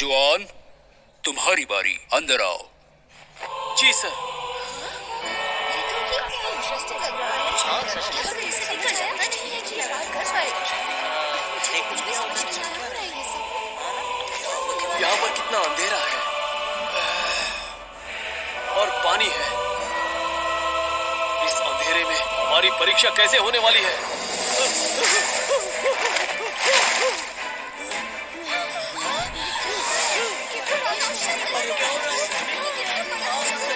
जुआन, तुम्हारी बारी, अंदर आओ। जी सर। यहाँ पर कितना अंधेरा है और पानी है। इस अंधेरे में हमारी परीक्षा कैसे होने वाली है?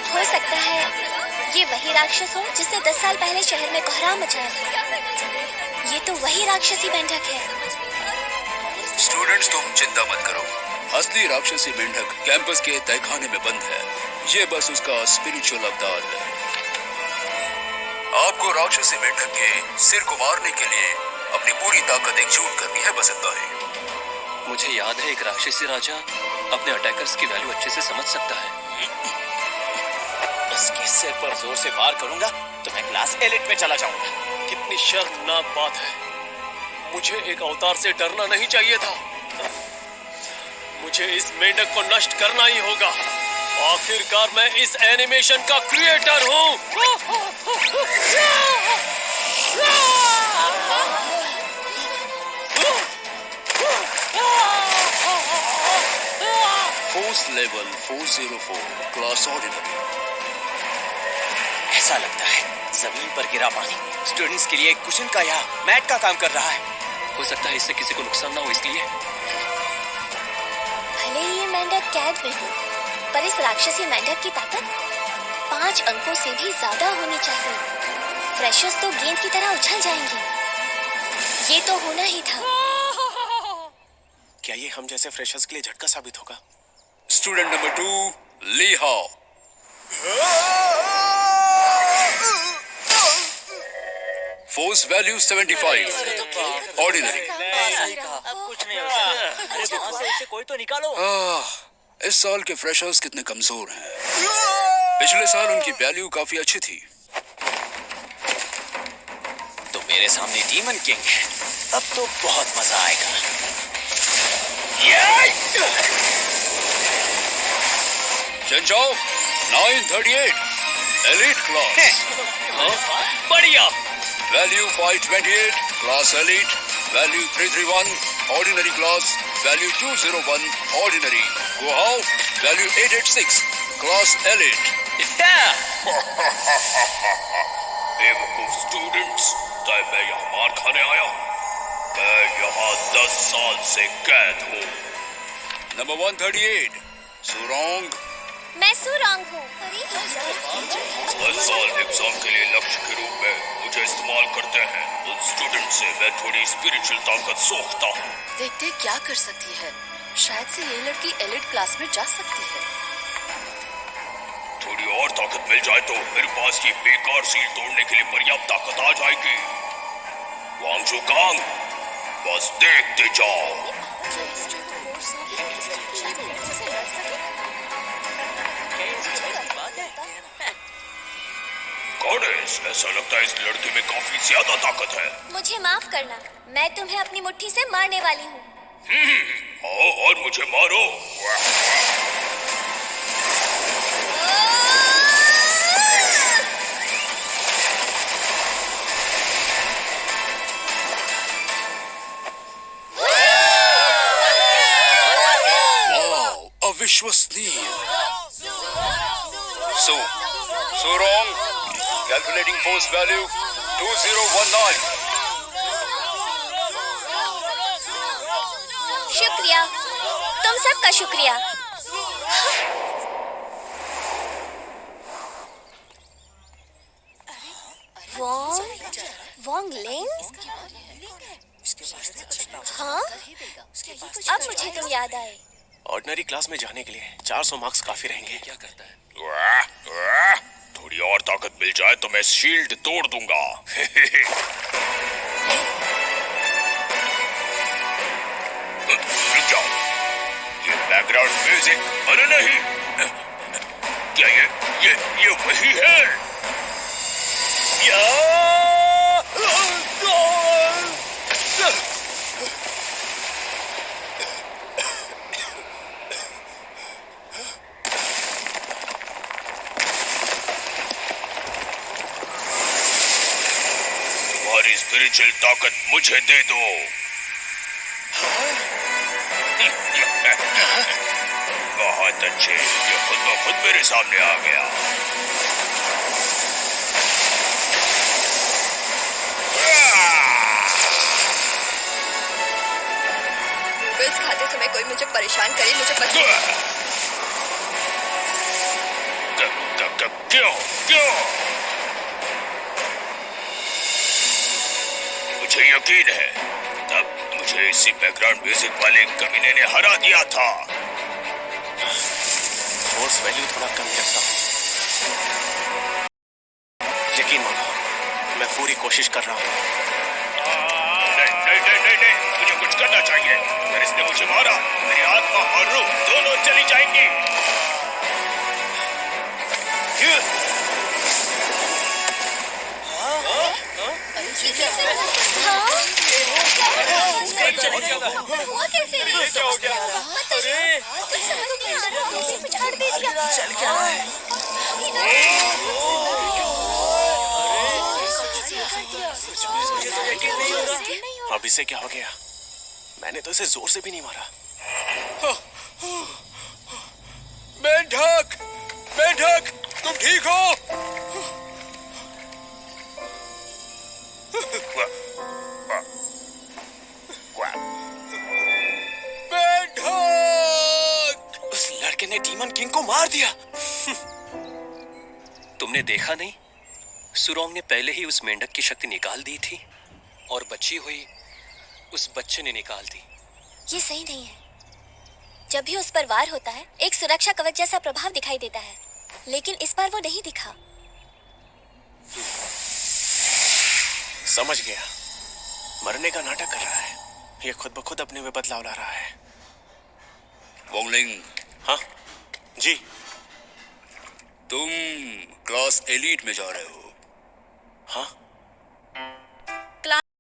हो सकता है ये वही राक्षस हो जिसने 10 साल पहले शहर में कोहराम मचाया था। ये तो वही राक्षसी मेंढक है। स्टूडेंट्स, तुम चिंता मत करो। असली राक्षसी मेंढक कैंपस के तहखाने में बंद है। ये बस उसका स्पिरिचुअल अवतार है। आपको राक्षसी मेंढक के सिर को मारने के लिए अपनी पूरी ताकत एकजुट करनी है, बस इतना ही। मुझे याद है एक राक्षसी राजा अपने अटैकर्स की वैल्यू अच्छे से समझ सकता है। इसके सिर पर जोर से वार करूंगा तो मैं क्लास एलिट में चला जाऊंगा। कितनी शर्मनाक बात है। मुझे एक अवतार से डरना नहीं चाहिए था। मुझे इस मेंढक को नष्ट करना ही होगा। आखिरकार मैं इस एनिमेशन का क्रिएटर हूँ। Force level 404, class ordinary. ऐसा लगता है जमीन पर गिरा पानी स्टूडेंट्स के लिए एक कुशन का या मैट का काम कर रहा है। हो सकता है इससे किसी को नुकसान ना हो, इसलिए। भले ही ये मेंढक कैद में हो, पर इस राक्षसी मेंढक की ताकत 5 अंकों से भी ज्यादा होनी चाहिए। फ्रेशर्स तो गेंद की तरह उछल जाएंगे। ये तो होना ही था। क्या ये हम जैसे फ्रेशर्स के लिए झटका साबित होगा? स्टूडेंट नंबर 2, ली हाओ। Force value 75, ordinary. कुछ नहीं होगा। कोई तो निकालो। इस साल के फ्रेशर्स कितने कमजोर हैं। पिछले साल उनकी वैल्यू काफी अच्छी थी। तो मेरे सामने डीमन किंग है। अब तो बहुत मजा आएगा। चंचाओ, 938, एलिट क्लास। बढ़िया। Value 528, class elite. Value 331, ordinary class. Value 201, ordinary. गुहाओ, वैल्यू 886, क्लास एलिट। बेवकूफ स्टूडेंट्स, तब मैं यहाँ मार खाने आया हूँ। मैं यहाँ 10 साल से कैद हूँ। नंबर 138, सुरोंग। मैं सुरोंग हूँ। हर साल एग्जाम के लिए लक्ष्य के रूप में मुझे इस्तेमाल करते हैं। उन स्टूडेंट से मैं थोड़ी स्पिरिचुअल ताकत सोखता हूँ। देखते क्या कर सकती है। शायद से ये लड़की एलिट क्लास में जा सकती है। थोड़ी और ताकत मिल जाए तो मेरे पास ये बेकार सील तोड़ने के लिए पर्याप्त ताकत आ जाएगी। वांगचू कांग, बस देखते जाओ। गॉडेस, ऐसा लगता है इस लड़की में काफी ज्यादा ताकत है। मुझे माफ करना, मैं तुम्हें अपनी मुट्ठी से मारने वाली हूँ। आओ और मुझे मारो। अविश्वसनीय। सुरोंग, कैलकुलेटिंग फोर्स वैल्यू 2019। शुक्रिया, तुम सबका शुक्रिया। वॉन्ग लिंग? हाँ, अब मुझे तुम याद आए। ऑर्डिनरी क्लास में जाने के लिए 400 मार्क्स काफी रहेंगे। क्या करता है? थोड़ी और ताकत मिल जाए तो मैं शील्ड तोड़ दूंगा। रुक जाओ, ये बैकग्राउंड म्यूजिक, अरे नहीं, क्या ये वही है? स्पिरिचुअल ताकत मुझे दे दो। बहुत अच्छे, ये खुद ब खुद मेरे सामने आ गया। नूडल्स खाते समय कोई मुझे परेशान करे, मुझे पता क्यों क्यों? मुझे यकीन है तब मुझे इसी बैकग्राउंड म्यूजिक वाले कमीने ने हरा दिया था। फोर्स वैल्यू थोड़ा कम रखता हूँ। यकीन मानो, मैं पूरी कोशिश कर रहा हूँ। नहीं, मुझे कुछ करना चाहिए। अगर इसने मुझे मारा, मेरी आत्मा और रूह दोनों चली जाएंगी। हुआ कैसे? क्या हो गया? अरे पिछाड़ दे दिया। चल क्या रहा है? अब इसे क्या हो गया? मैंने तो इसे जोर से भी नहीं मारा। मेंढक, मेंढक, तुम ठीक हो? मेंढक! उस लड़के ने डीमन किंग को मार दिया। तुमने देखा नहीं? सुरोंग ने पहले ही उस मेंढक की शक्ति निकाल दी थी और बची हुई उस बच्चे ने निकाल दी। ये सही नहीं है। जब भी उस पर वार होता है, एक सुरक्षा कवच जैसा प्रभाव दिखाई देता है, लेकिन इस बार वो नहीं दिखा। समझ गया, मरने का नाटक कर रहा है। ये खुद ब खुद अपने में बदलाव ला रहा है। वोंगलिंग, हाँ जी। तुम क्लास एलीट में जा रहे हो। हाँ